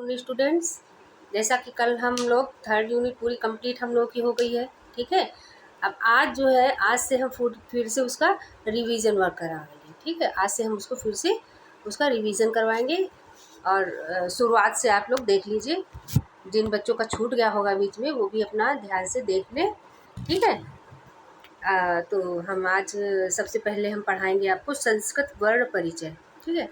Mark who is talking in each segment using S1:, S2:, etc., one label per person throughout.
S1: Afternoon students. जैसा कि कल हम लोग थर्ड यूनिट पूरी कंप्लीट हम लोग की हो गई है, ठीक है। अब आज जो है, आज से हम फिर से उसका रिवीजन वर्क कराएंगे, ठीक है। आज से हम उसको फिर से उसका रिवीजन करवाएंगे और शुरुआत से आप लोग देख लीजिए। जिन बच्चों का छूट गया होगा बीच में वो भी अपना ध्यान से देख लें, ठीक है। तो हम आज सबसे पहले हम पढ़ाएंगे आपको संस्कृत वर्ण परिचय, ठीक है।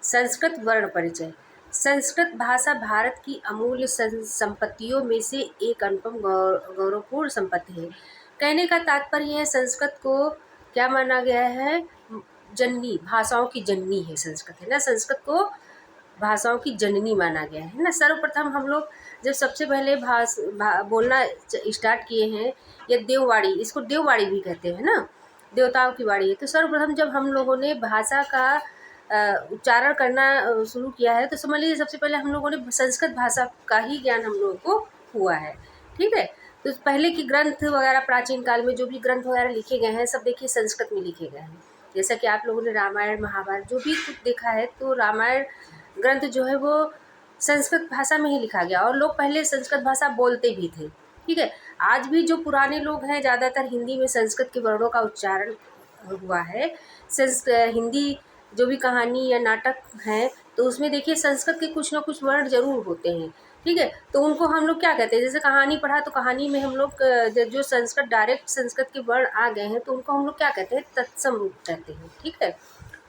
S1: संस्कृत वर्ण परिचय। संस्कृत भाषा भारत की अमूल्य संपत्तियों में से एक अनुपम गौरवपूर्ण संपत्ति है। कहने का तात्पर्य है संस्कृत को क्या माना गया है, जननी, भाषाओं की जननी है संस्कृत, है ना। संस्कृत को भाषाओं की जननी माना गया है ना। सर्वप्रथम हम लोग जब सबसे पहले बोलना स्टार्ट किए हैं, या देववाड़ी, इसको देववाड़ी भी कहते हैं ना, देवताओं की वाणी है। तो सर्वप्रथम जब हम लोगों ने भाषा का उच्चारण करना शुरू किया है, तो समझ लीजिए सबसे पहले हम लोगों ने संस्कृत भाषा का ही ज्ञान हम लोगों को हुआ है, ठीक है। तो पहले की ग्रंथ वगैरह, प्राचीन काल में जो भी ग्रंथ वगैरह लिखे गए हैं, सब देखिए संस्कृत में लिखे गए हैं। जैसा कि आप लोगों ने रामायण महाभारत जो भी कुछ देखा है, तो रामायण ग्रंथ जो है वो संस्कृत भाषा में ही लिखा गया, और लोग पहले संस्कृत भाषा बोलते भी थे, ठीक है। आज भी जो पुराने लोग हैं, ज़्यादातर हिंदी में संस्कृत के वर्णों का उच्चारण हुआ है। हिंदी जो भी कहानी या नाटक हैं, तो उसमें देखिए संस्कृत के कुछ ना कुछ वर्ण जरूर होते हैं, ठीक है। तो उनको हम लोग क्या कहते हैं, जैसे कहानी पढ़ा तो कहानी में हम लोग जो संस्कृत, डायरेक्ट संस्कृत के वर्ण आ गए हैं, तो उनको हम लोग क्या कहते हैं, तत्सम रूप कहते हैं, ठीक है।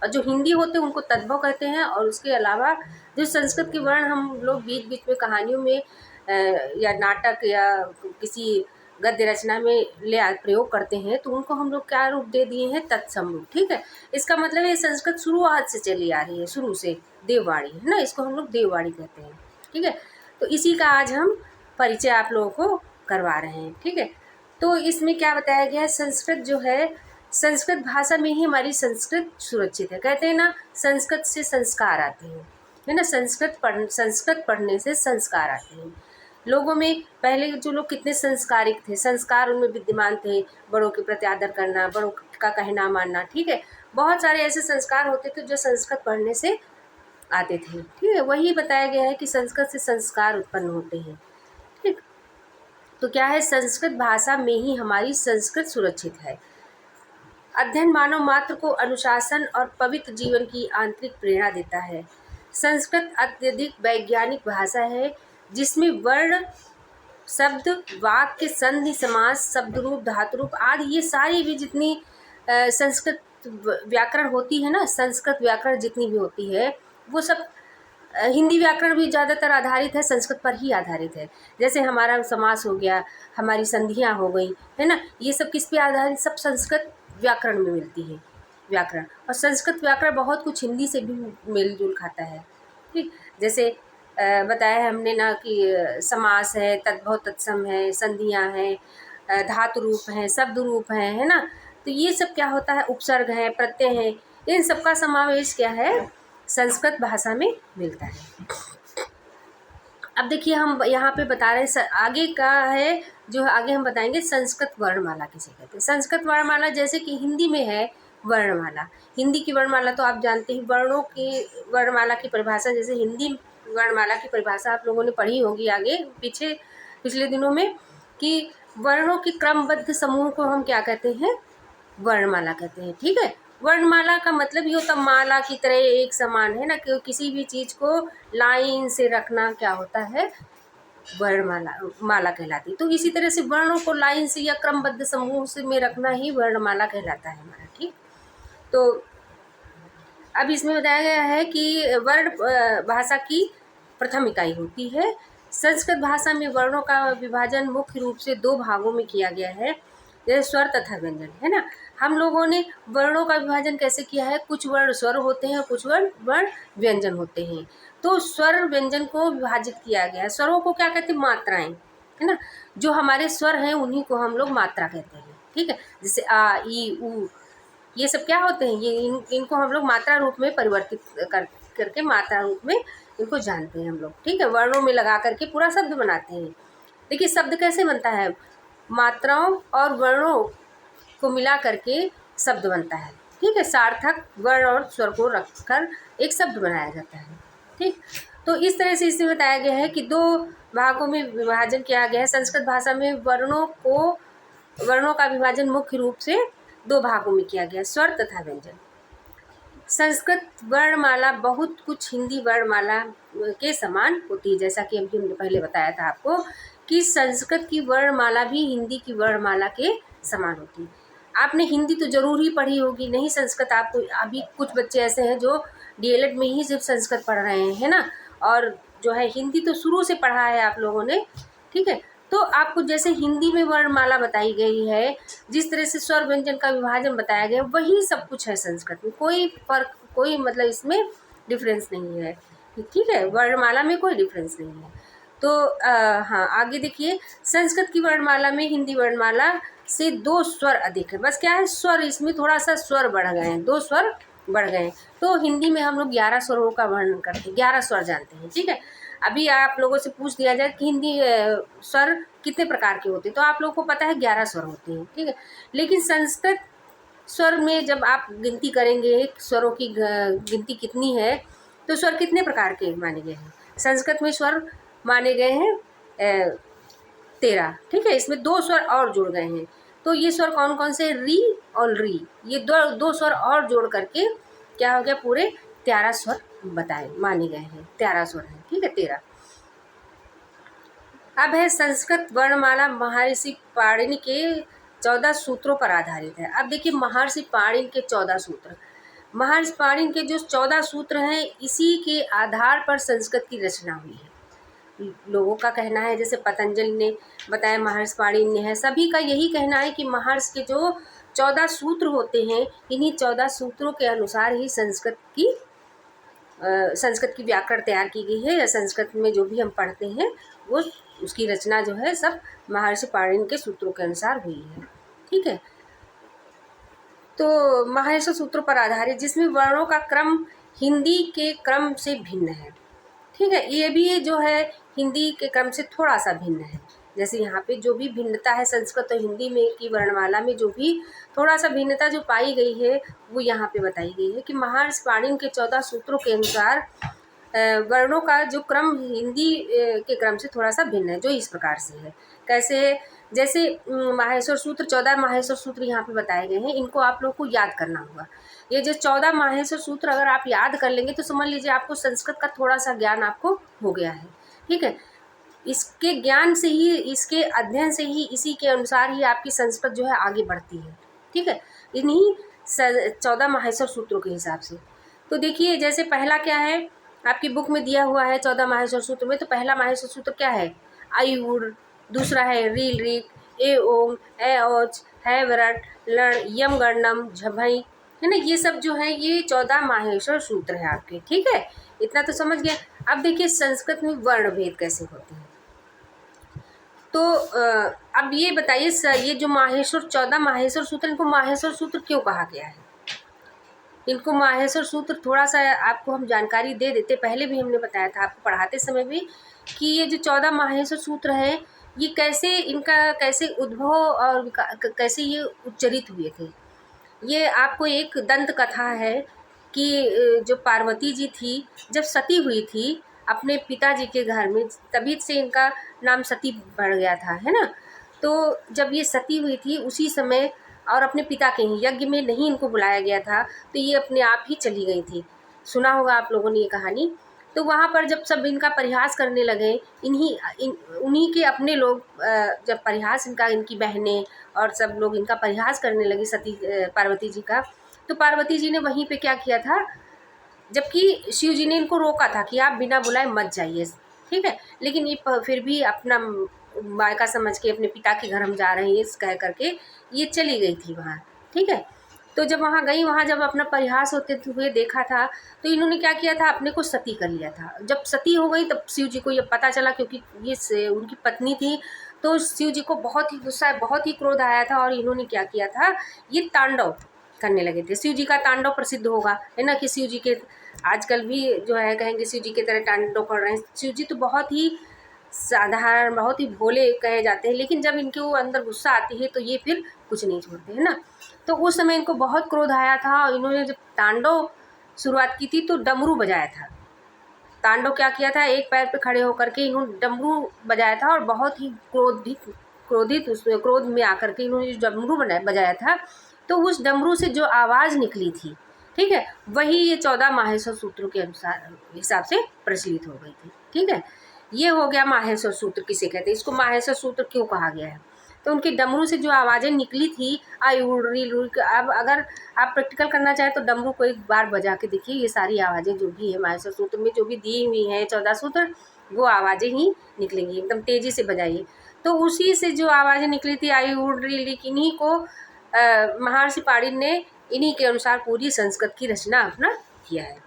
S1: और जो हिंदी होते हैं उनको तद्भव कहते हैं। और उसके अलावा जो संस्कृत के वर्ण हम लोग बीच बीच में कहानियों में या नाटक या किसी गद्य रचना में प्रयोग करते हैं, तो उनको हम लोग क्या रूप दे दिए हैं, तत्सम रूप, ठीक है। इसका मतलब है संस्कृत शुरुआत से चली आ रही है, शुरू से देववाणी है ना, इसको हम लोग देववाणी कहते हैं, ठीक है। तो इसी का आज हम परिचय आप लोगों को करवा रहे हैं, ठीक है। तो इसमें क्या बताया गया है, संस्कृत जो है, संस्कृत भाषा में ही हमारी संस्कृत सुरक्षित है। कहते हैं ना, संस्कृत से संस्कार आते हैं, है ना। संस्कृत पढ़ने से संस्कार आते हैं। लोगों में पहले जो लोग कितने संस्कारिक थे, संस्कार उनमें विद्यमान थे, बड़ों के प्रति आदर करना, बड़ों का कहना मानना, ठीक है। बहुत सारे ऐसे संस्कार होते थे जो संस्कृत पढ़ने से आते थे, ठीक है। वही बताया गया है कि संस्कृत से संस्कार उत्पन्न होते हैं, ठीक। तो क्या है, संस्कृत भाषा में ही हमारी संस्कृत सुरक्षित है। अध्ययन मानव मात्र को अनुशासन और पवित्र जीवन की आंतरिक प्रेरणा देता है। संस्कृत अत्यधिक वैज्ञानिक भाषा है, जिसमें वर्ण, शब्द, वाक्य, संधि, समास, शब्द रूप, धातु रूप आदि ये सारी भी जितनी संस्कृत व्याकरण होती है ना, संस्कृत व्याकरण जितनी भी होती है, वो सब हिंदी व्याकरण भी ज़्यादातर आधारित है, संस्कृत पर ही आधारित है। जैसे हमारा समास हो गया, हमारी संधियाँ हो गई, है ना, ये सब किस पे आधारित, सब संस्कृत व्याकरण में मिलती है, व्याकरण। और संस्कृत व्याकरण बहुत कुछ हिंदी से भी मेल जोल खाता है, ठीक। जैसे बताया है हमने ना कि समास है, तद्भव तत्सम है, संधियाँ हैं, धातु रूप हैं, शब्द रूप हैं, है ना। तो ये सब क्या होता है, उपसर्ग है, प्रत्यय है, इन सबका समावेश क्या है, संस्कृत भाषा में मिलता है। अब देखिए हम यहाँ पे बता रहे हैं, आगे का है जो आगे हम बताएंगे, संस्कृत वर्णमाला किसे कहते हैं। संस्कृत वर्णमाला जैसे कि हिंदी में है वर्णमाला, हिंदी की वर्णमाला तो आप जानते हैं, वर्णों की वर्णमाला की परिभाषा, जैसे हिंदी वर्णमाला की परिभाषा आप लोगों ने पढ़ी होगी आगे पिछले दिनों में, कि वर्णों के क्रमबद्ध समूह को हम क्या कहते हैं, वर्णमाला कहते हैं, ठीक है। वर्णमाला का मतलब ये होता, माला की तरह एक समान, है ना, कि किसी भी चीज़ को लाइन से रखना क्या होता है, वर्णमाला, माला कहलाती है। तो इसी तरह से वर्णों को लाइन से या क्रमबद्ध समूह से में रखना ही वर्णमाला कहलाता है हमारा, ठीक। तो अब इसमें बताया गया है कि वर्ण भाषा की प्रथम इकाई होती है। संस्कृत भाषा में वर्णों का विभाजन मुख्य रूप से दो भागों में किया गया है, जैसे स्वर तथा व्यंजन, है ना। हम लोगों ने वर्णों का विभाजन कैसे किया है, कुछ वर्ण स्वर होते हैं, कुछ वर्ण व्यंजन होते हैं। तो स्वर व्यंजन को विभाजित किया गया है। स्वरों को क्या कहते हैं, मात्राएं, है ना। जो हमारे स्वर हैं उन्हीं को हम लोग मात्रा कहते हैं, ठीक है। जैसे आ, ई, उ, ये सब क्या होते हैं, ये इनको हम लोग मात्रा रूप में परिवर्तित करके मात्रा रूप में इनको जानते हैं हम लोग, ठीक है। वर्णों में लगा करके पूरा शब्द बनाते हैं। देखिए शब्द कैसे बनता है, मात्राओं और वर्णों को मिला करके शब्द बनता है, ठीक है। सार्थक वर्ण और स्वर को रखकर एक शब्द बनाया जाता है, ठीक। तो इस तरह से इसमें बताया गया है कि 2 भागों में विभाजन किया गया है। संस्कृत भाषा में वर्णों का विभाजन मुख्य रूप से 2 भागों में किया गया है, स्वर तथा व्यंजन। संस्कृत वर्णमाला बहुत कुछ हिंदी वर्णमाला के समान होती है, जैसा कि अभी हमने पहले बताया था आपको कि संस्कृत की वर्णमाला भी हिंदी की वर्णमाला के समान होती है। आपने हिंदी तो जरूर ही पढ़ी होगी, नहीं संस्कृत आपको, अभी कुछ बच्चे ऐसे हैं जो डीएलएड में ही सिर्फ संस्कृत पढ़ रहे हैं, है ना, और जो है हिंदी तो शुरू से पढ़ा है आप लोगों ने, ठीक है। तो आपको जैसे हिंदी में वर्णमाला बताई गई है, जिस तरह से स्वर व्यंजन का विभाजन बताया गया, वही सब कुछ है संस्कृत में। कोई फर्क, कोई मतलब इसमें डिफरेंस नहीं है, ठीक है, वर्णमाला में कोई डिफरेंस नहीं है। तो हाँ, आगे देखिए, संस्कृत की वर्णमाला में हिंदी वर्णमाला से 2 स्वर अधिक है। बस क्या है, स्वर, इसमें थोड़ा सा स्वर बढ़ गए हैं, 2 स्वर बढ़ गए हैं। तो हिंदी में हम लोग 11 स्वरों का वर्णन करते हैं, 11 स्वर जानते हैं, ठीक है। अभी आप लोगों से पूछ दिया जाए कि हिंदी स्वर कितने प्रकार के होते हैं, तो आप लोगों को पता है 11 स्वर होते हैं, ठीक है। लेकिन संस्कृत स्वर में जब आप गिनती करेंगे स्वरों की गिनती कितनी है, तो स्वर कितने प्रकार के माने गए हैं। संस्कृत में स्वर माने गए हैं 13, ठीक है। इसमें 2 स्वर और जुड़ गए हैं। तो ये स्वर कौन कौन से, री और री, ये दो स्वर और जोड़ करके क्या हो गया, पूरे 13 स्वर बताए माने गए हैं, 13 स्वर हैं, ठीक है, 13। अब है संस्कृत वर्णमाला महर्षि पाणिनि के 14 सूत्रों पर आधारित है। अब देखिए, महर्षि पाणिनि के 14 सूत्र, महर्षि पाणिनि के जो 14 सूत्र हैं, इसी के आधार पर संस्कृत की रचना हुई है। लोगों का कहना है, जैसे पतंजलि ने बताया, महर्षि पाणिनि ने है, सभी का यही कहना है कि महर्षि के जो 14 सूत्र होते हैं, इन्हीं 14 सूत्रों के अनुसार ही संस्कृत की व्याकरण तैयार की गई है, या संस्कृत में जो भी हम पढ़ते हैं वो उसकी रचना जो है सब महर्षि पाणिनि के सूत्रों के अनुसार हुई है, ठीक है। तो महर्षि सूत्रों पर आधारित, जिसमें वर्णों का क्रम हिंदी के क्रम से भिन्न है, ठीक है। ये भी जो है हिंदी के क्रम से थोड़ा सा भिन्न है। जैसे यहाँ पे जो भी भिन्नता है संस्कृत और हिंदी में की वर्णमाला में, जो भी थोड़ा सा भिन्नता जो पाई गई है, वो यहाँ पे बताई गई है कि महर्षि पाणिनि के 14 सूत्रों के अनुसार वर्णों का जो क्रम हिंदी के क्रम से थोड़ा सा भिन्न है, जो इस प्रकार से है। कैसे है, जैसे माहेश्वर सूत्र, 14 माहेश्वर सूत्र यहाँ पे बताए गए हैं, इनको आप लोग को याद करना होगा। ये जो 14 माहेश्वर सूत्र अगर आप याद कर लेंगे तो समझ लीजिए आपको संस्कृत का थोड़ा सा ज्ञान आपको हो गया है, ठीक है। इसके ज्ञान से ही, इसके अध्ययन से ही, इसी के अनुसार ही आपकी संस्कृत जो है आगे बढ़ती है, ठीक है, इन्हीं 14 माहेश्वर सूत्रों के हिसाब से। तो देखिए, जैसे पहला क्या है, आपकी बुक में दिया हुआ है 14 माहेश्वर सूत्र में, तो पहला माहेश्वर सूत्र क्या है, आई उड़, दूसरा है रील ऋक, ए ओम, ए औच, है वरट, लण, यम गणनम, झभई, है ना, ये सब जो है ये 14 माहेश्वर सूत्र है आपके, ठीक है। इतना तो समझ गए। अब देखिए संस्कृत में वर्ण भेद कैसे होते हैं। तो अब ये बताइए, ये जो माहेश्वर 14 माहेश्वर सूत्र, इनको माहेश्वर सूत्र क्यों कहा गया है। इनको माहेश्वर सूत्र थोड़ा सा आपको हम जानकारी दे देते, पहले भी हमने बताया था आपको पढ़ाते समय भी, कि ये जो 14 माहेश्वर सूत्र है, ये कैसे, इनका कैसे उद्भव और कैसे ये उच्चरित हुए थे। ये आपको एक दंत कथा है कि जो पार्वती जी थी, जब सती हुई थी अपने पिताजी के घर में, तभी से इनका नाम सती पड़ गया था, है ना। तो जब ये सती हुई थी उसी समय, और अपने पिता के ही यज्ञ में नहीं इनको बुलाया गया था, तो ये अपने आप ही चली गई थी। सुना होगा आप लोगों ने ये कहानी। तो वहाँ पर जब सब इनका परिहास करने लगे, उन्हीं के अपने लोग, जब परिहास इनकी बहनें और सब लोग इनका परिहास करने लगे सती पार्वती जी का, तो पार्वती जी ने वहीं पे क्या किया था, जबकि शिव जी ने इनको रोका था कि आप बिना बुलाए मत जाइए, ठीक है। लेकिन ये फिर भी अपना मायका समझ के, अपने पिता के घर हम जा रहे हैं कह करके ये चली गई थी वहाँ, ठीक है। तो जब वहाँ गई, वहाँ जब अपना परिहास होते हुए देखा था, तो इन्होंने क्या किया था, अपने को सती कर लिया था। जब सती हो गई तब शिव जी को ये पता चला, क्योंकि ये उनकी पत्नी थी, तो शिव जी को बहुत ही गुस्सा, बहुत ही क्रोध आया था, और इन्होंने क्या किया था, ये तांडव करने लगे थे। शिव जी का तांडव प्रसिद्ध होगा, है ना, कि शिव जी के आजकल भी जो है कहेंगे शिव जी की तरह तांडव कर रहे हैं। शिव जी तो बहुत ही साधारण, बहुत ही भोले कहे जाते हैं, लेकिन जब इनके वो अंदर गुस्सा आती है तो ये फिर कुछ नहीं छोड़ते, है ना। तो उस समय इनको बहुत क्रोध आया था, और इन्होंने जब तांडव शुरुआत की थी तो डमरू बजाया था, तांडव क्या किया था, एक पैर पे खड़े होकर के इन्होंने डमरू बजाया था और बहुत ही क्रोध में आकर के इन्होंने जो डमरू बजाया था, तो उस डमरू से जो आवाज़ निकली थी, ठीक है, वही ये 14 माहेश्वर सूत्रों के अनुसार हिसाब से प्रचलित हो गई थी। ठीक है, ये हो गया माहेश्वर सूत्र किसे कहते हैं, इसको माहेश्वर सूत्र क्यों कहा गया है। तो उनकी डमरू से जो आवाज़ें निकली थी आई उड़ी लुड़ी, अब अगर आप प्रैक्टिकल करना चाहें तो डमरू को एक बार बजा के देखिए, ये सारी आवाज़ें जो भी है माहेश्वर सूत्र में जो भी दी हुई हैं 14 सूत्र, वो आवाज़ें ही निकलेंगी, एकदम तेज़ी से बजाइए। तो उसी से जो आवाज़ें निकली थी आई उड़ी लुड़ी, इन्हीं को महर्षि पाणिनि ने इन्हीं के अनुसार पूरी संस्कृत की रचना अपना किया है।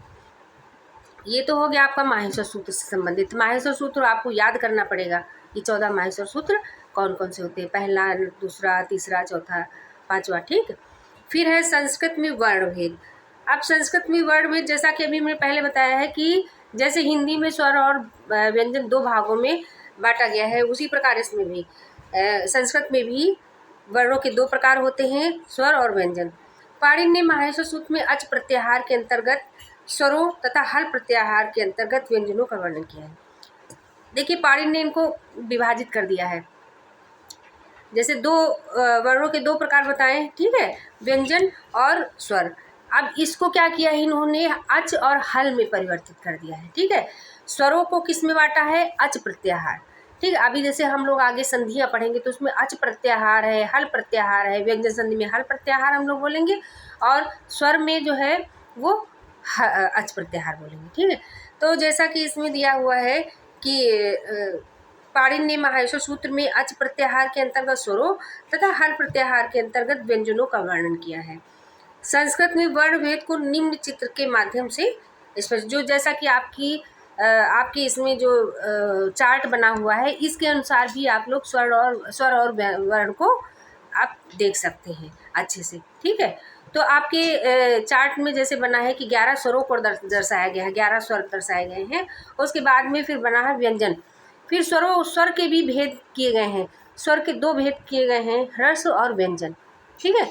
S1: ये तो हो गया आपका माहेश्वर सूत्र से संबंधित। माहेश्वर सूत्र आपको याद करना पड़ेगा, ये 14 माहेश्वर सूत्र कौन कौन से होते हैं, पहला, दूसरा, तीसरा, चौथा, पांचवा। ठीक, फिर है संस्कृत में वर्ण भेद। अब संस्कृत में वर्ण भेद, जैसा कि अभी मैंने पहले बताया है कि जैसे हिंदी में स्वर और व्यंजन 2 भागों में बांटा गया है, उसी प्रकार इसमें भी संस्कृत में भी वर्णों के 2 प्रकार होते हैं, स्वर और व्यंजन। पाणिनि ने माहेश्वर सूत्र में अच प्रत्याहार के अंतर्गत स्वरों तथा हल प्रत्याहार के अंतर्गत व्यंजनों का वर्णन किया है। देखिए पाणिनि ने इनको विभाजित कर दिया है, जैसे 2 वर्णों के 2 प्रकार बताएं, ठीक है, व्यंजन और स्वर। अब इसको क्या किया है इन्होंने, अच और हल में परिवर्तित कर दिया है। ठीक है, स्वरों को किस में बांटा है, अच प्रत्याहार। ठीक है, अभी जैसे हम लोग आगे संधियाँ पढ़ेंगे तो उसमें अच प्रत्याहार है, हल प्रत्याहार है, व्यंजन संधि में हल प्रत्याहार हम लोग बोलेंगे और स्वर में जो है वो अच प्रत्याहार बोलेंगे। ठीक है, तो जैसा कि इसमें दिया हुआ है कि पाणिनि ने माहेश्वर सूत्र में अच प्रत्याहार के अंतर्गत स्वरों तथा हल प्रत्याहार के अंतर्गत व्यंजनों का वर्णन किया है। संस्कृत में वर्ण भेद को निम्न चित्र के माध्यम से स्पष्ट, जो जैसा कि आपकी इसमें जो चार्ट बना हुआ है, इसके अनुसार भी आप लोग स्वर और वर्ण को आप देख सकते हैं अच्छे से। ठीक है, तो आपके चार्ट में जैसे बना है कि 11 स्वरों को दर्शाया गया है, 11 स्वर दर्शाए गए हैं। उसके बाद में फिर बना है व्यंजन, फिर स्वर के भी भेद किए गए हैं, स्वर के 2 भेद किए गए हैं, ह्रस्व और व्यंजन। ठीक है,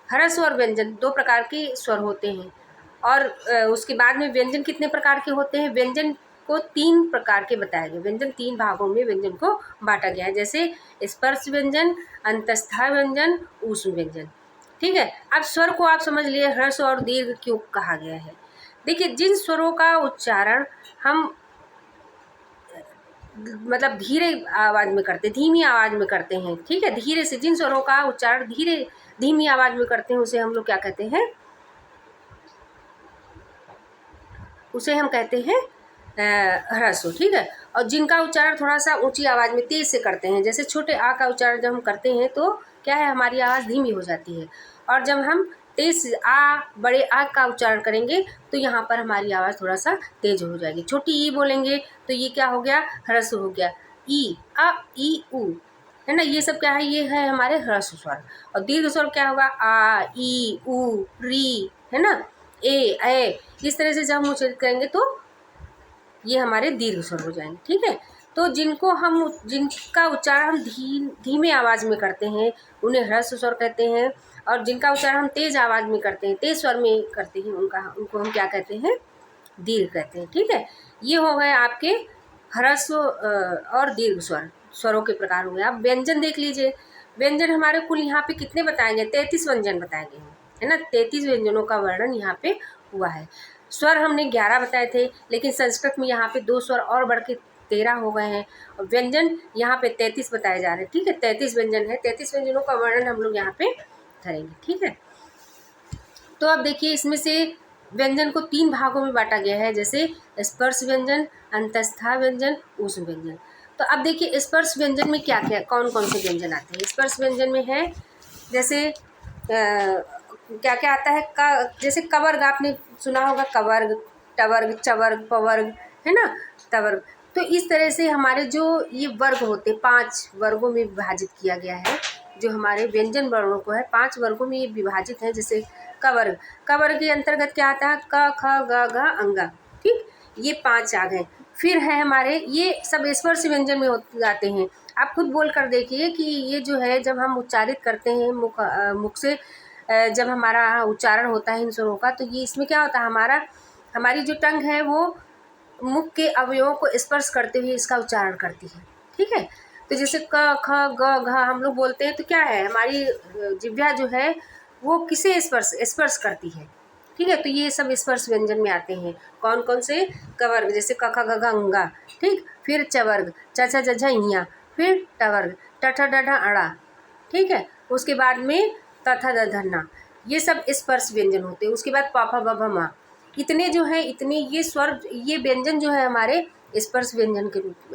S1: ह्रस्व और व्यंजन 2 प्रकार के स्वर होते हैं। और उसके बाद में व्यंजन कितने प्रकार के होते हैं, व्यंजन को 3 प्रकार के बताया गया, व्यंजन 3 भागों में व्यंजन को बांटा गया है, जैसे स्पर्श व्यंजन, अंतस्था व्यंजन, ऊष्म व्यंजन। ठीक है, अब स्वर को आप समझ लिए ह्रस्व और दीर्घ क्यों कहा गया है। देखिए जिन स्वरों का उच्चारण हम मतलब धीरे आवाज़ में करते, धीमी आवाज़ में करते हैं, ठीक है, धीरे से जिन स्वरों का उच्चारण धीमी आवाज़ में करते हैं उसे हम लोग क्या कहते हैं, उसे हम कहते हैं ह्रस्व। ठीक है, और जिनका उच्चारण थोड़ा सा ऊंची आवाज़ में तेज़ से करते हैं, जैसे छोटे आ का उच्चारण जब हम करते हैं तो क्या है, हमारी आवाज़ धीमी हो जाती है, और जब हम तेज बड़े आ का उच्चारण करेंगे तो यहाँ पर हमारी आवाज़ थोड़ा सा तेज हो जाएगी। छोटी ई बोलेंगे तो ये क्या हो गया, ह्रस्व हो गया, ई आ ई उ, है ना, ये सब क्या है, ये है हमारे ह्रस्व स्वर। और दीर्घ स्वर क्या होगा, आ ई उ री, है ना, ए, इस तरह से जब हम उच्चारित करेंगे तो ये हमारे दीर्घ स्वर हो जाएंगे। ठीक है, तो जिनका उच्चारण हम धीमे आवाज़ में करते हैं उन्हें ह्रस्व स्वर कहते हैं, और जिनका उच्चारण हम तेज आवाज़ में करते हैं, तेज स्वर में करते हैं, उनको हम क्या कहते हैं, दीर्घ कहते हैं। ठीक है, ये हो गए आपके ह्रस्व और दीर्घ स्वरों के प्रकार हो गए। आप व्यंजन देख लीजिए, व्यंजन हमारे कुल यहाँ पे कितने बताए गए, 33 व्यंजन बताए गए हैं, है ना, 33 व्यंजनों का वर्णन यहाँ पे हुआ है। स्वर हमने 11 बताए थे, लेकिन संस्कृत में यहाँ पे 2 स्वर और बढ़ के 13 हो गए हैं, और व्यंजन यहाँ पे 33 बताए जा रहे हैं। ठीक है, 33 व्यंजन है, 33 व्यंजनों का वर्णन हम लोग यहाँ पे करेंगे। ठीक है, तो अब देखिए इसमें से व्यंजन को 3 भागों में बांटा गया है, जैसे स्पर्श व्यंजन, अंतस्था व्यंजन, ऊष्म व्यंजन। तो अब देखिए स्पर्श व्यंजन में क्या क्या कौन कौन से व्यंजन आते हैं। स्पर्श व्यंजन में है जैसे क्या क्या आता है, जैसे कवर्ग, आपने सुना होगा, कवर्ग, टवर्ग, चवर्ग, पवर्ग, है ना, तवर्ग। तो इस तरह से हमारे जो ये वर्ग होते, 5 वर्गों में विभाजित किया गया है, जो हमारे व्यंजन वर्णों को है 5 वर्गों में ये विभाजित है। जैसे कवर्ग, कवर्ग के अंतर्गत क्या आता है, क ख ग घ अंगा। ठीक, ये 5 आ गए। फिर है हमारे, ये सब स्पर्श व्यंजन में आते हैं। आप खुद बोल कर देखिए कि ये जो है जब हम उच्चारित करते हैं मुख से, जब हमारा उच्चारण होता है इन स्वरों का, तो ये इसमें क्या होता है, हमारी जो टंग है वो मुख के अवयवों को स्पर्श करते हुए इसका उच्चारण करती है। ठीक है, तो जैसे क ख ग घ हम लोग बोलते हैं तो क्या है, हमारी जिह्वा जो है वो किसे स्पर्श करती है। ठीक है, तो ये सब स्पर्श व्यंजन में आते हैं। कौन कौन से? कवर्ग, जैसे क ख ग घ अंगा, ठीक, फिर चवर्ग च छ ज झ इयां, फिर टवर्ग ट ठ ड ढ अड़ा, ठीक है, उसके बाद में त थ द ध न, ये सब स्पर्श व्यंजन होते हैं। उसके बाद प फ ब भ म, इतने जो है, इतने ये स्वर, ये व्यंजन जो है हमारे स्पर्श व्यंजन के रूप,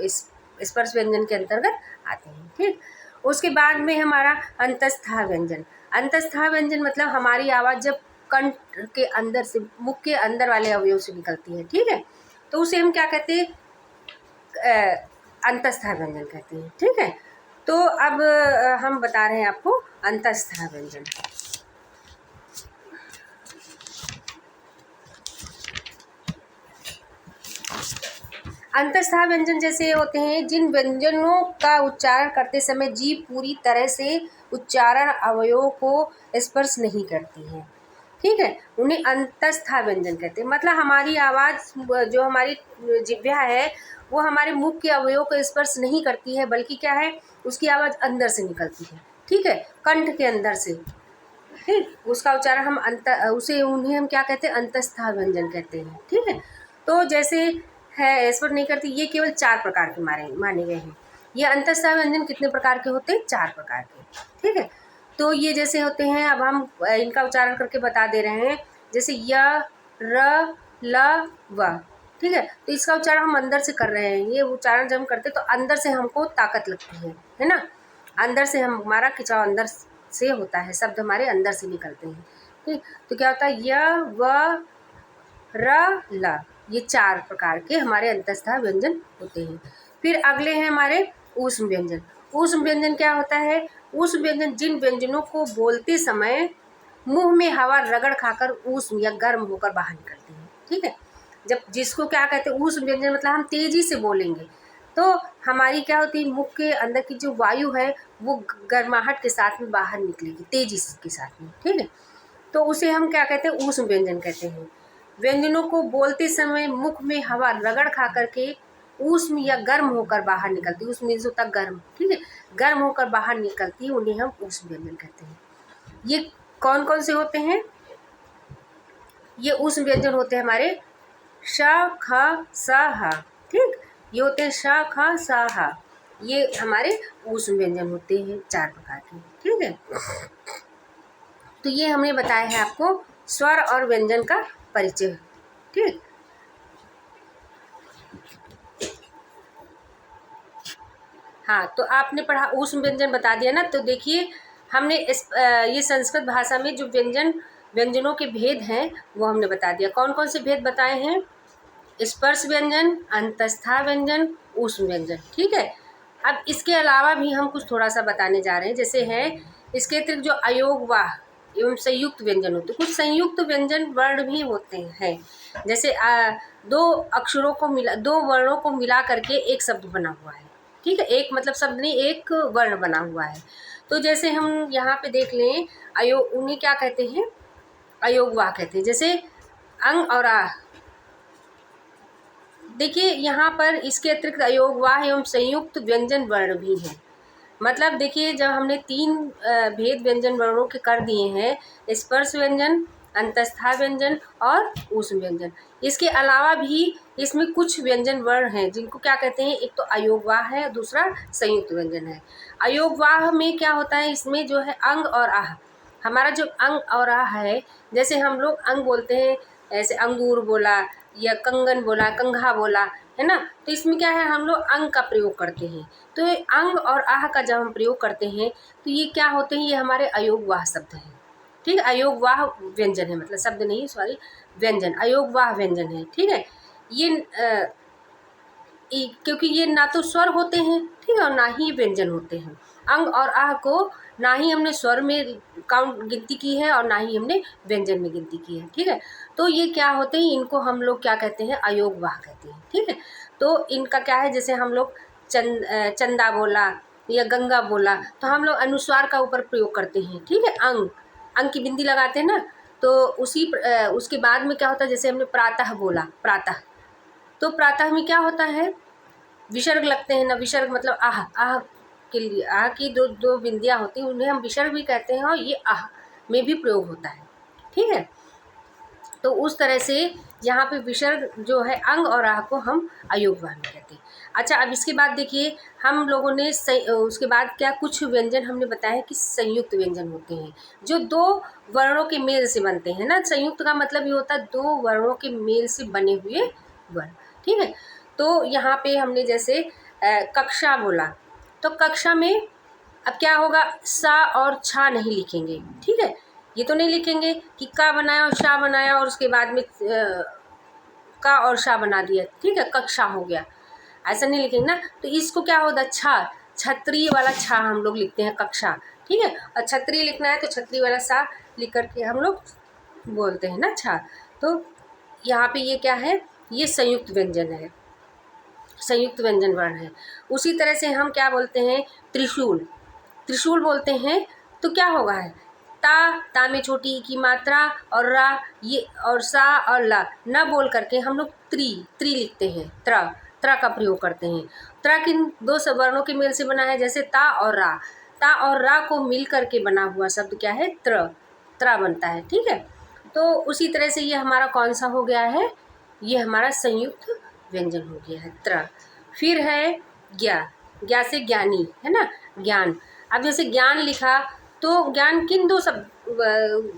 S1: स्पर्श व्यंजन के अंतर्गत आते हैं। ठीक, उसके बाद में हमारा अंतस्था व्यंजन। अंतस्था व्यंजन मतलब हमारी आवाज़ जब कंठ के अंदर से, मुख के अंदर वाले अवयव से निकलती है। ठीक है, तो उसे हम क्या कहते हैं? अंतस्था व्यंजन कहते हैं। ठीक है, तो अब हम बता रहे हैं आपको अंतस्था व्यंजन। अंतस्था व्यंजन जैसे होते हैं जिन व्यंजनों का उच्चारण करते समय जीभ पूरी तरह से उच्चारण अवयवों को स्पर्श नहीं करती है। ठीक है, उन्हें अंतस्था व्यंजन कहते हैं। मतलब हमारी आवाज़, जो हमारी जिह्वा है, वो हमारे मुख के अवयवों को स्पर्श नहीं करती है, बल्कि क्या है, उसकी आवाज़ अंदर से निकलती है। ठीक है, कंठ के अंदर से। ठीक, उसका उच्चारण हम उन्हें हम क्या कहते हैं? अंतस्था व्यंजन कहते हैं। ठीक है, तो जैसे है स्वर नहीं करती, ये केवल 4 प्रकार के माने गए हैं। ये अंतस्था व्यंजन कितने प्रकार के होते हैं? 4 प्रकार के। ठीक है, तो ये जैसे होते हैं, अब हम इनका उच्चारण करके बता दे रहे हैं। जैसे य, र, ल, व। ठीक है, तो इसका उच्चारण हम अंदर से कर रहे हैं। ये उच्चारण जब हम करते हैं तो अंदर से हमको ताकत लगती है ना, अंदर से हमारा खिंचाव अंदर से होता है, शब्द हमारे अंदर से निकलते हैं। ठीक, तो क्या होता है? य, व, र, ल, ये 4 प्रकार के हमारे अंतस्था व्यंजन होते हैं। फिर अगले हैं हमारे ऊष्म व्यंजन। ऊष्म व्यंजन क्या होता है? ऊष्म व्यंजन जिन व्यंजनों को बोलते समय मुंह में हवा रगड़ खाकर ऊष्म या गर्म होकर बाहर निकलती है। ठीक है, जब जिसको क्या कहते हैं? ऊष्म व्यंजन मतलब हम तेजी से बोलेंगे तो हमारी क्या होती है? मुख के अंदर की जो वायु है वो गर्माहट के साथ में बाहर निकलेगी, तेजी के साथ में। ठीक है, तो उसे हम क्या कहते हैं? ऊष्म व्यंजन कहते हैं। व्यंजनों को बोलते समय मुख में हवा रगड़ खा करके ऊष्म या गर्म होकर बाहर निकलती है। ऊष्म मीन्स होता गर्म। ठीक है, गर्म होकर बाहर निकलती है, उन्हें हम ऊष्म व्यंजन कहते हैं। ये कौन कौन से होते हैं? ये ऊष्म व्यंजन होते हैं हमारे श, ख, स, ह। ठीक, ये होते हैं श, ख, स, ह। ये हमारे ऊष्म व्यंजन होते हैं 4 प्रकार के। ठीक है, तो ये हमने बताया है आपको स्वर और व्यंजन का परिचय। ठीक, हाँ, तो आपने पढ़ा ऊष्म व्यंजन बता दिया ना। तो देखिए हमने ये संस्कृत भाषा में जो व्यंजनों के भेद हैं वो हमने बता दिया। कौन कौन से भेद बताए हैं? स्पर्श व्यंजन, अंतस्था व्यंजन, ऊष्म व्यंजन। ठीक है, अब इसके अलावा भी हम कुछ थोड़ा सा बताने जा रहे हैं। जैसे है इसके अतिरिक्त जो अयोगवाह एवं संयुक्त व्यंजन होते हैं, कुछ संयुक्त व्यंजन वर्ण भी होते हैं। जैसे 2 वर्णों को मिला करके एक शब्द बना हुआ है। ठीक है, एक मतलब शब्द नहीं, एक वर्ण बना हुआ है। तो जैसे हम यहाँ पे देख लें, उन्हें क्या कहते हैं? अयोगवाह कहते हैं। जैसे अंग और आ, देखिए यहाँ पर इसके अतिरिक्त अयोगवाह एवं संयुक्त व्यंजन वर्ण भी हैं। मतलब देखिए, जब हमने 3 भेद व्यंजन वर्णों के कर दिए हैं, स्पर्श व्यंजन, अंतस्था व्यंजन और ऊष्म व्यंजन, इसके अलावा भी इसमें कुछ व्यंजन वर्ण हैं जिनको क्या कहते हैं? एक तो अयोगवाह है, दूसरा संयुक्त व्यंजन है। अयोगवाह में क्या होता है? इसमें जो है अंग और आह, हमारा जो अंग और आह है, जैसे हम लोग अंग बोलते हैं, ऐसे अंगूर बोला या कंगन बोला, कंघा बोला, है ना, तो इसमें क्या है? हम लोग अंग का प्रयोग करते हैं। तो ये अंग और आह का जब हम प्रयोग करते हैं तो ये क्या होते हैं? ये हमारे अयोगवाह शब्द हैं। ठीक है, अयोगवाह व्यंजन है, मतलब शब्द नहीं, सॉरी, व्यंजन, अयोगवाह व्यंजन है। ठीक है, ये क्योंकि ये ना तो स्वर होते हैं, ठीक है, और ना ही व्यंजन होते हैं। अंग और आह को ना ही हमने स्वर में गिनती की है और ना ही हमने व्यंजन में गिनती की है। ठीक है, तो ये क्या होते हैं? इनको हम लोग क्या कहते हैं? अयोगवाह कहते हैं। ठीक है, तो इनका क्या है? जैसे हम लोग चंदा बोला या गंगा बोला तो हम लोग अनुस्वार का ऊपर प्रयोग करते हैं। ठीक है, अंग की बिंदी लगाते हैं ना, तो उसके बाद में क्या होता है? जैसे हमने प्रातः बोला, प्रातः, तो प्रातः में क्या होता है, विसर्ग लगते हैं ना, विसर्ग मतलब आह, आह के लिए, आह की दो दो बिंदियाँ होती हैं, उन्हें हम विसर्ग भी कहते हैं, और ये आह में भी प्रयोग होता है, ठीक है। तो उस तरह से यहाँ पे विसर्ग जो है अंग और आह को हम अयोगवाह में कहते हैं। अच्छा, अब इसके बाद देखिए हम लोगों ने उसके बाद क्या कुछ व्यंजन हमने बताया कि संयुक्त व्यंजन होते हैं, जो दो वर्णों के मेल से बनते हैं ना। संयुक्त का मतलब ये होता है दो वर्णों के मेल से बने हुए वर्ण, ठीक है। तो यहाँ पे हमने जैसे कक्षा बोला, तो कक्षा में अब क्या होगा, सा और छा नहीं लिखेंगे, ठीक है। ये तो नहीं लिखेंगे कि का बनाया और शा बनाया और उसके बाद में का और शा बना दिया, ठीक है, कक्षा हो गया, ऐसा नहीं लिखेंगे ना। तो इसको क्या होता है, छा, छत्री वाला छा हम लोग लिखते हैं कक्षा, ठीक है। और छत्री लिखना है तो छत्री वाला सा लिख करके हम लोग बोलते हैं ना छा। तो यहाँ पे ये क्या है, ये संयुक्त व्यंजन है, संयुक्त व्यंजन वर्ण है। उसी तरह से हम क्या बोलते हैं, त्रिशूल, त्रिशूल बोलते हैं तो क्या होगा है, ता में छोटी की मात्रा और रा, ये और सा और ला न बोल करके हम लोग त्रि लिखते हैं, त्र का प्रयोग करते हैं। त्र किन दो वर्णों के मेल से बना है, जैसे ता और रा को मिल करके बना हुआ शब्द क्या है, त्र बनता है, ठीक है। तो उसी तरह से ये हमारा कौन सा हो गया है, ये हमारा संयुक्त व्यंजन हो गया है, त्र। फिर है ज्ञा से ज्ञानी, है ना, ज्ञान। अब जैसे ज्ञान लिखा तो ज्ञान किन दो सब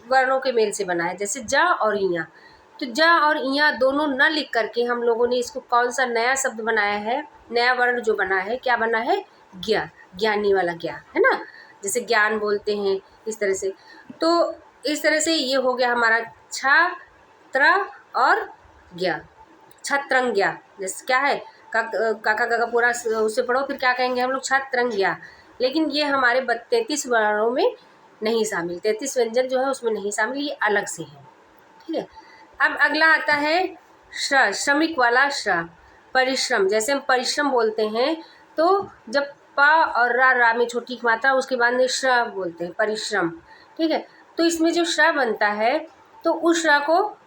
S1: वर्णों के मेल से बना है, जैसे जा और इया। तो जा और इया दोनों न लिख करके हम लोगों ने इसको कौन सा नया शब्द बनाया है, नया वर्ण जो बना है, क्या बना है, ज्ञा, ज्ञानी वाला ज्ञा, है ना, जैसे ज्ञान बोलते हैं इस तरह से। तो इस तरह से ये हो गया हमारा छात्र और ज्ञा, छत्रंज्ञा। जैसे क्या है, काका काका पूरा उससे पढ़ो, फिर क्या कहेंगे हम लोग, छत्रंज्ञा। लेकिन ये हमारे 33 वर्णों में नहीं शामिल, 33 व्यंजन जो है उसमें नहीं शामिल, ये अलग से है, ठीक है। अब अगला आता है श्रमिक वाला परिश्रम। जैसे हम परिश्रम बोलते हैं तो जब पा और रा में छोटी मात्रा, उसके बाद में श्र बोलते हैं, परिश्रम, ठीक है। तो इसमें जो श्र बनता है तो उस श्र को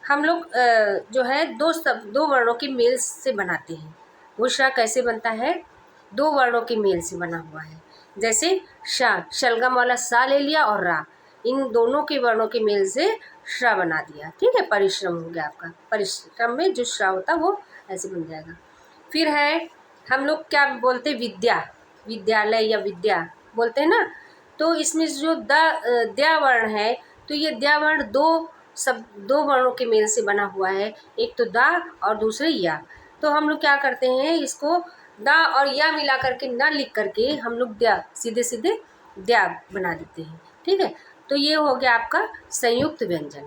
S1: हम लोग जो है दो वर्णों के मेल से बनाते हैं। वो श्र कैसे बनता है, दो वर्णों के मेल से बना हुआ है। जैसे शा, शलगम वाला सा ले लिया और रा, इन दोनों के वर्णों के मेल से श्रा बना दिया, ठीक है, परिश्रम हो गया आपका। परिश्रम में जो श्रा होता है वो ऐसे बन जाएगा। फिर है हम लोग क्या बोलते हैं, विद्या, विद्यालय या विद्या बोलते हैं ना। तो इसमें जो द्या वर्ण है, तो ये द्या वर्ण दो वर्णों के मेल से बना हुआ है, एक तो दा और दूसरे या। तो हम लोग क्या करते हैं, इसको दा और या मिला करके न लिख करके हम लोग द्या, सीधे सीधे द्या बना देते हैं, ठीक है। तो ये हो गया आपका संयुक्त व्यंजन।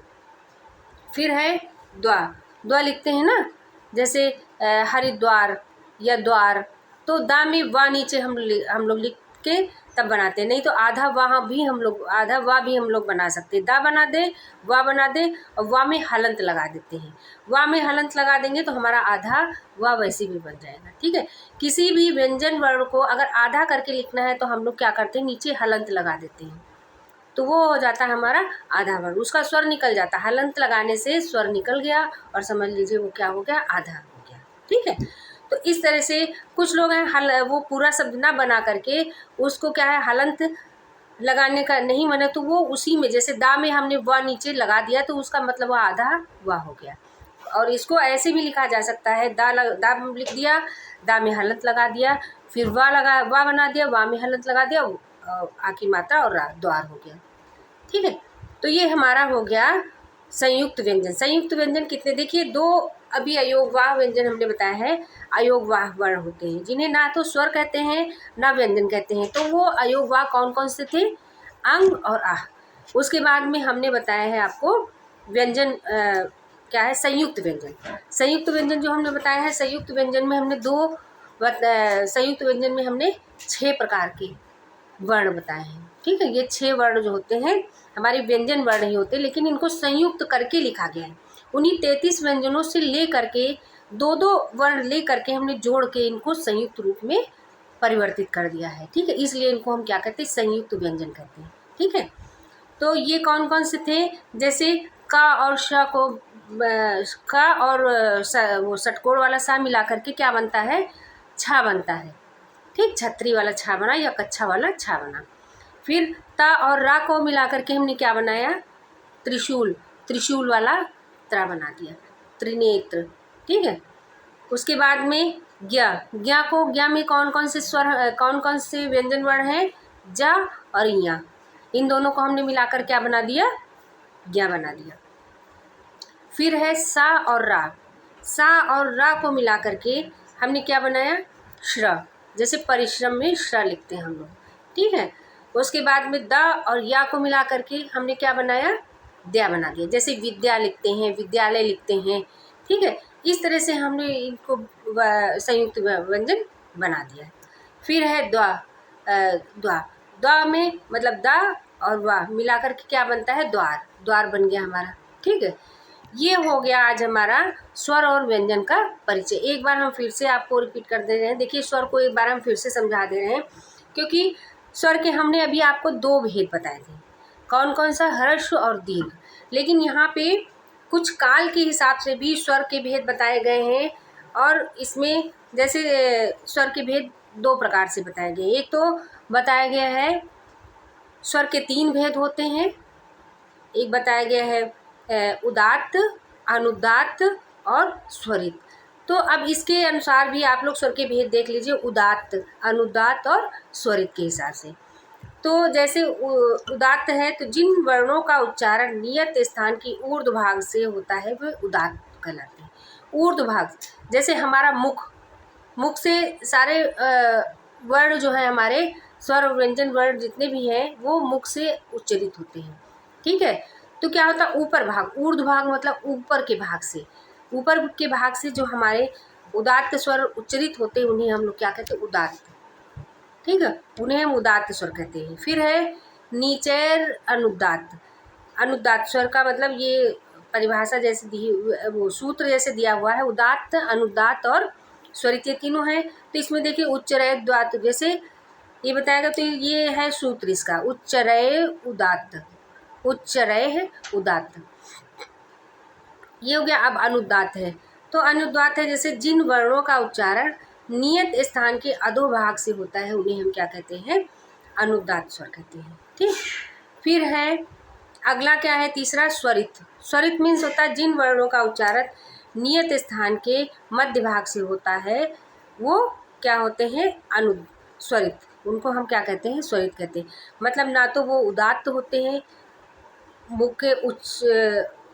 S1: फिर है द्वा लिखते हैं ना, जैसे हरिद्वार या द्वार। तो दा में वा नीचे हम लोग लिख के तब बनाते हैं, नहीं तो आधा वा भी हम लोग बना सकते हैं। दा बना दे, वा बना दे और वा में हलंत लगा देते हैं। वा में हलंत लगा देंगे तो हमारा आधा वा वैसे भी बन जाएगा, ठीक है। किसी भी व्यंजन वर्ण को अगर आधा करके लिखना है तो हम लोग क्या करते हैं, नीचे हलंत लगा देते हैं, तो वो हो जाता है हमारा आधा वर्ण, उसका स्वर निकल जाता है। हलंत लगाने से स्वर निकल गया और समझ लीजिए वो क्या हो गया, आधा हो गया, ठीक है। तो इस तरह से कुछ लोग हैं वो पूरा शब्द ना बना करके उसको क्या है, हलंत लगाने का नहीं माने, तो वो उसी में जैसे दा में हमने वा नीचे लगा दिया तो उसका मतलब वह आधा वा हो गया। और इसको ऐसे भी लिखा जा सकता है, दा लिख दिया, दा में हलंत लगा दिया, फिर वा बना दिया, वा में हलंत लगा दिया, आ की मात्रा और द्वार हो गया, ठीक है। तो ये हमारा हो गया संयुक्त व्यंजन। संयुक्त व्यंजन कितने, देखिए दो अभी अयोगवाह व्यंजन हमने बताया है। अयोगवाह वर्ण होते हैं जिन्हें ना तो स्वर कहते हैं ना व्यंजन कहते हैं। तो वो अयोगवाह कौन कौन से थे, अंग और आह। उसके बाद में हमने बताया है आपको व्यंजन क्या है, संयुक्त व्यंजन। संयुक्त व्यंजन जो हमने बताया है, संयुक्त व्यंजन में हमने संयुक्त व्यंजन में हमने 6 प्रकार के वर्ण बताए हैं, ठीक है। ये 6 वर्ण जो होते हैं हमारे व्यंजन वर्ण ही होते हैं, लेकिन इनको संयुक्त करके लिखा गया है। उन्हीं 33 व्यंजनों से ले करके दो वर्ण ले करके हमने जोड़ के इनको संयुक्त रूप में परिवर्तित कर दिया है, ठीक है। इसलिए इनको हम क्या कहते हैं, संयुक्त व्यंजन कहते हैं, ठीक है। तो ये कौन कौन से थे, जैसे का और श को का और वो षटकोण वाला सा मिला करके क्या बनता है, छा बनता है। ठीक, छतरी वाला छा बना या कच्छा वाला छा बना। फिर ता और रा को मिला करके हमने क्या बनाया, त्रिशूल, त्रिशूल वाला त्रा बना दिया, त्रिनेत्र। ठीक है, उसके बाद में ज्ञ, ज्ञ को, ज्ञ में कौन कौन से स्वर, कौन कौन से व्यंजन वर्ण हैं, जा और इया, इन दोनों को हमने मिलाकर क्या बना दिया, ज्ञ बना दिया। फिर है सा और रा, सा और रा को मिला करके हमने क्या बनाया, श्र, जैसे परिश्रम में श्र लिखते हैं हम लोग। ठीक है, उसके बाद में द और या को मिला करके हमने क्या बनाया, द्या बना दिया, जैसे विद्या लिखते हैं, विद्यालय लिखते हैं। ठीक है, इस तरह से हमने इनको संयुक्त व्यंजन बना दिया। फिर है द्वा, द्वा, द्वा में मतलब द और वा मिला करके क्या बनता है, द्वार, द्वार बन गया हमारा। ठीक है, ये हो गया आज हमारा स्वर और व्यंजन का परिचय। एक बार हम फिर से आपको रिपीट कर दे रहे हैं। देखिए, स्वर को एक बार हम फिर से समझा दे रहे हैं, क्योंकि स्वर के हमने अभी आपको दो भेद बताए थे, कौन कौन सा, ह्रस्व और दीर्घ। लेकिन यहाँ पे कुछ काल के हिसाब से भी स्वर के भेद बताए गए हैं, और इसमें जैसे स्वर के भेद दो प्रकार से बताए गए। एक तो बताया गया है स्वर के 3 भेद होते हैं, एक बताया गया है उदात्त, अनुदात्त और स्वरित। तो अब इसके अनुसार भी आप लोग स्वर के भेद देख लीजिए, उदात्त, अनुदात्त और स्वरित के हिसाब से। तो जैसे उदात्त है, तो जिन वर्णों का उच्चारण नियत स्थान की ऊर्ध्व भाग से होता है वे उदात्त कहलाते हैं। ऊर्ध्व भाग, जैसे हमारा मुख, मुख से सारे वर्ण जो है हमारे स्वर और व्यंजन वर्ण जितने भी हैं वो मुख से उच्चरित होते हैं। ठीक है, तो क्या होता है, ऊपर भाग, ऊर्ध्व भाग मतलब ऊपर के भाग से, ऊपर के भाग से जो हमारे उदात्त स्वर उच्चरित होते हैं उन्हें हम लोग क्या कहते हैं, उदात्त। ठीक है, उन्हें हम उदात्त स्वर कहते हैं। फिर है नीचैर अनुदात्त, अनुदात्त स्वर का मतलब ये परिभाषा जैसे दी, वो सूत्र जैसे दिया हुआ है, उदात्त, अनुदात्त और स्वरित, ये तीनों हैं। तो इसमें देखिए उच्चरय उदात्त, जैसे ये बताएगा तो ये है सूत्र इसका, उच्चरय उदात्त, उच्चरय है उदात्त, ये हो गया। अब अनुदात्त है, तो अनुदात्त है जैसे जिन वर्णों का उच्चारण नियत स्थान के अधोभाग से होता है उन्हें हम क्या कहते हैं, अनुदात्त स्वर कहते हैं। ठीक, फिर है अगला क्या है, तीसरा स्वरित। स्वरित मीन्स होता है जिन वर्णों का उच्चारण नियत स्थान के मध्य भाग से होता है वो क्या होते हैं, स्वरित, उनको हम क्या कहते हैं, स्वरित कहते हैं। मतलब ना तो वो उदात्त होते हैं, मुख के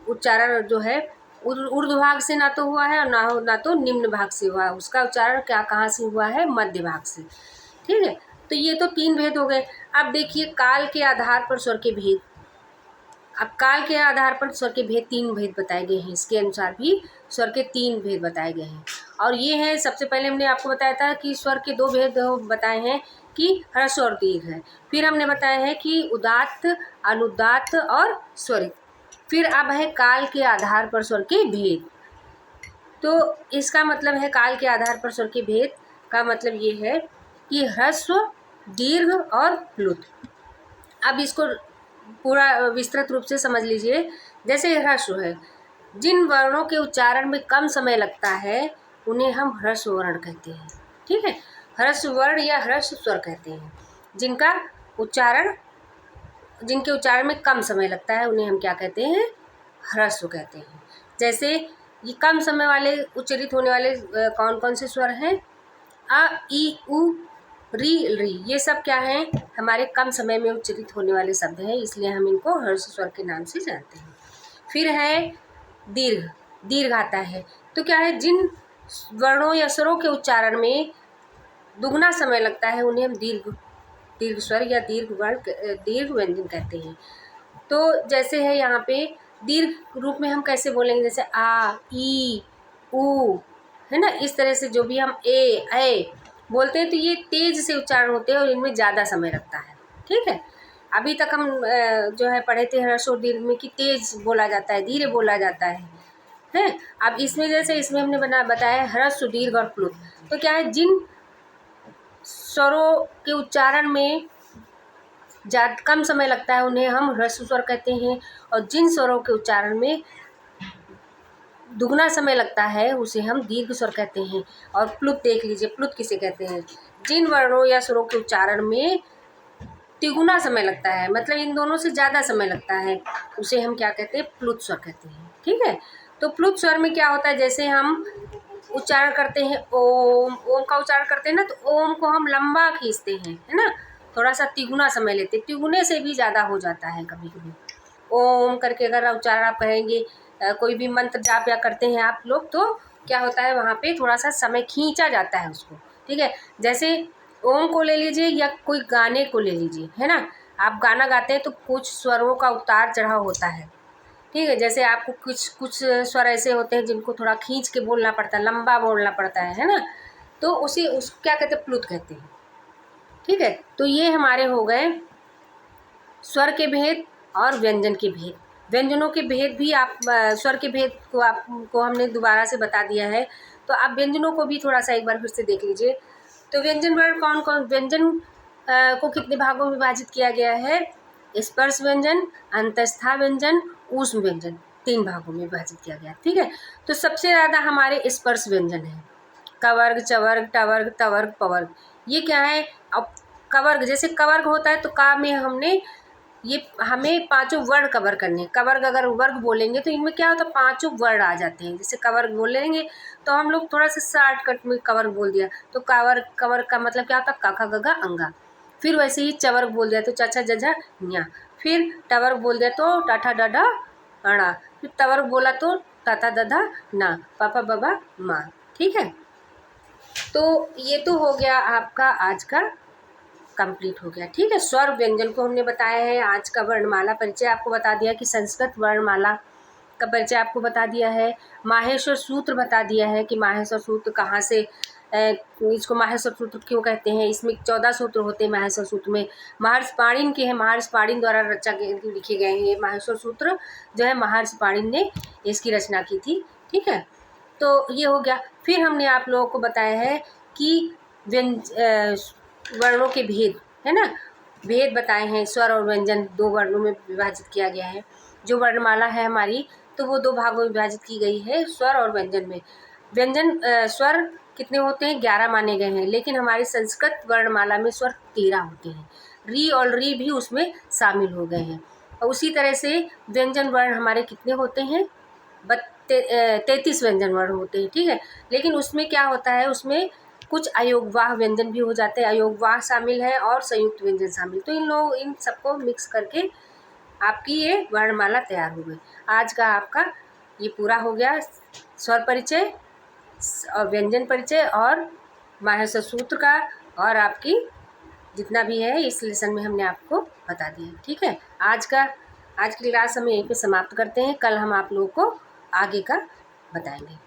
S1: उच्चारण जो है ऊर्ध्व भाग से ना तो हुआ है और ना तो निम्न भाग से हुआ है, उसका उच्चारण क्या कहाँ से हुआ है, मध्य भाग से। ठीक है, तो ये तो 3 भेद हो गए। अब देखिए काल के आधार पर स्वर के भेद, अब काल के आधार पर स्वर के भेद 3 भेद बताए गए हैं, इसके अनुसार भी स्वर के 3 भेद बताए गए हैं। और ये है, सबसे पहले हमने आपको बताया था कि स्वर के 2 भेद बताए हैं कि ह्रस्व और दीर्घ है। फिर हमने बताया है कि उदात्त, अनुदात्त और स्वरित। फिर अब है काल के आधार पर स्वर के भेद। तो इसका मतलब है काल के आधार पर स्वर के भेद का मतलब ये है कि ह्रस्व, दीर्घ और प्लुत। अब इसको पूरा विस्तृत रूप से समझ लीजिए। जैसे ह्रस्व है, जिन वर्णों के उच्चारण में कम समय लगता है उन्हें हम ह्रस्व वर्ण कहते हैं। ठीक है, ह्रस्व वर्ण या ह्रस्व स्वर कहते हैं, जिनके उच्चारण में कम समय लगता है उन्हें हम क्या कहते हैं, ह्रस्व कहते हैं। जैसे ये कम समय वाले उच्चरित होने वाले कौन कौन से स्वर हैं, अ, ई, उ, री, री, ये सब क्या हैं, हमारे कम समय में उच्चरित होने वाले शब्द हैं, इसलिए हम इनको ह्रस्व स्वर के नाम से जानते हैं। फिर है दीर्घ, दीर्घ आता है, तो क्या है, जिन वर्णों या स्वरों के उच्चारण में दुगना समय लगता है उन्हें हम दीर्घ स्वर या दीर्घ वर्ण, दीर्घ व्यंजन कहते हैं। तो जैसे है यहाँ पे दीर्घ रूप में हम कैसे बोलेंगे, जैसे आ, ई, उ, है ना, इस तरह से जो भी हम ए बोलते हैं तो ये तेज से उच्चारण होते हैं और इनमें ज़्यादा समय लगता है। ठीक है, अभी तक हम जो है पढ़े थे ह्रस्व और दीर्घ में कि तेज बोला जाता है, धीरे बोला जाता है। अब इसमें जैसे इसमें हमने बताया ह्रस्व, दीर्घ और प्लुत। तो क्या है, जिन स्वरों के उच्चारण में कम समय लगता है उन्हें हम ह्रस्व स्वर कहते हैं, और जिन स्वरों के उच्चारण में दुगना समय लगता है उसे हम दीर्घ स्वर कहते हैं। और प्लुत देख लीजिए, प्लुत किसे कहते हैं? जिन वर्णों या स्वरों के उच्चारण में तिगुना समय लगता है, मतलब इन दोनों से ज़्यादा समय लगता है, उसे हम क्या कहते हैं? प्लुत स्वर कहते हैं। ठीक है, तो प्लुत स्वर में क्या होता है, जैसे हम उच्चारण करते हैं ओम, ओम का उच्चारण करते हैं ना, तो ओम को हम लंबा खींचते हैं, है ना, थोड़ा सा तिगुना समय लेते हैं, तिगुने से भी ज़्यादा हो जाता है कभी कभी। ओम करके अगर उच्चारण आप कहेंगे, कोई भी मंत्र जाप या करते हैं आप लोग, तो क्या होता है वहाँ पे थोड़ा सा समय खींचा जाता है उसको। ठीक है, जैसे ओम को ले लीजिए या कोई गाने को ले लीजिए, है ना, आप गाना गाते हैं तो कुछ स्वरों का उतार चढ़ाव होता है। ठीक है, जैसे आपको कुछ कुछ स्वर ऐसे होते हैं जिनको थोड़ा खींच के बोलना पड़ता है, लंबा बोलना पड़ता है ना, तो उसे क्या कहते हैं? प्लुत कहते हैं। ठीक है, तो ये हमारे हो गए स्वर के भेद और व्यंजन के भेद। व्यंजनों के भेद भी आप स्वर के भेद को आपको हमने दोबारा से बता दिया है, तो आप व्यंजनों को भी थोड़ा सा एक बार फिर से देख लीजिए। तो व्यंजन वर्ण कौन कौन, व्यंजन को कितने भागों में विभाजित किया गया है? स्पर्श व्यंजन, अंतस्था व्यंजन, ऊष्म व्यंजन, 3 भागों में विभाजित किया गया। ठीक है, तो सबसे ज़्यादा हमारे स्पर्श व्यंजन है, कवर्ग, चवर्ग, टवर्ग, तवर्ग, पवर्ग। ये क्या है? अब कवर्ग, जैसे कवर्ग होता है तो का में हमने ये हमें 5 वर्ण कवर करने हैं। कवर्ग अगर वर्ग बोलेंगे तो इनमें क्या होता है? 5 वर्ण आ जाते हैं। जैसे कवर्ग बोलेंगे तो हम लोग थोड़ा सा शॉर्टकट में कवर्ग बोल दिया, तो कवर्ग का मतलब क्या होता है? क ख ग घ अंगा। फिर वैसे ही चवर्ग बोल दिया तो च छ ज झ ञ। फिर टवर्ग बोल दिया तो ट ठ ड ढ ण। फिर तवर्ग बोला तो त थ द ध न, प फ ब भ म। ठीक है, तो ये तो हो गया आपका आज का कंप्लीट हो गया। ठीक है, स्वर व्यंजन को हमने बताया है। आज का वर्णमाला परिचय आपको बता दिया कि संस्कृत वर्णमाला का परिचय आपको बता दिया है। माहेश्वर सूत्र बता दिया है कि माहेश्वर सूत्र कहाँ से, इसको माहेश्वर सूत्र क्यों कहते हैं। इसमें 14 सूत्र होते हैं माहेश्वर सूत्र में। महर्षि पाणिनि के हैं, महर्षि पाणिनि द्वारा रचा लिखे गए हैं ये माहेश्वर सूत्र, जो है महर्षि पाणिनि ने इसकी रचना की थी। ठीक है, तो ये हो गया। फिर हमने आप लोगों को बताया है कि वर्णों के भेद, है ना, भेद बताए हैं। स्वर और व्यंजन 2 वर्णों में विभाजित किया गया है। जो वर्णमाला है हमारी, तो वो 2 भागों में विभाजित की गई है, स्वर और व्यंजन में। व्यंजन स्वर कितने होते हैं? 11 माने गए हैं, लेकिन हमारी संस्कृत वर्णमाला में स्वर 13 होते हैं। री और री भी उसमें शामिल हो गए हैं। और उसी तरह से व्यंजन वर्ण हमारे कितने होते हैं? 33 व्यंजन वर्ण होते हैं। ठीक है, लेकिन उसमें क्या होता है, उसमें कुछ अयोगवाह व्यंजन भी हो जाते हैं। अयोगवाह शामिल है और संयुक्त व्यंजन शामिल, तो इन सबको मिक्स करके आपकी ये वर्णमाला तैयार हो गई। आज का आपका ये पूरा हो गया, स्वर परिचय और व्यंजन परिचय और माहेश्वर सूत्र का, और आपकी जितना भी है इस लेसन में हमने आपको बता दिया। ठीक है, आज की क्लास हम यहीं पे समाप्त करते हैं। कल हम आप लोगों को आगे का बताएंगे।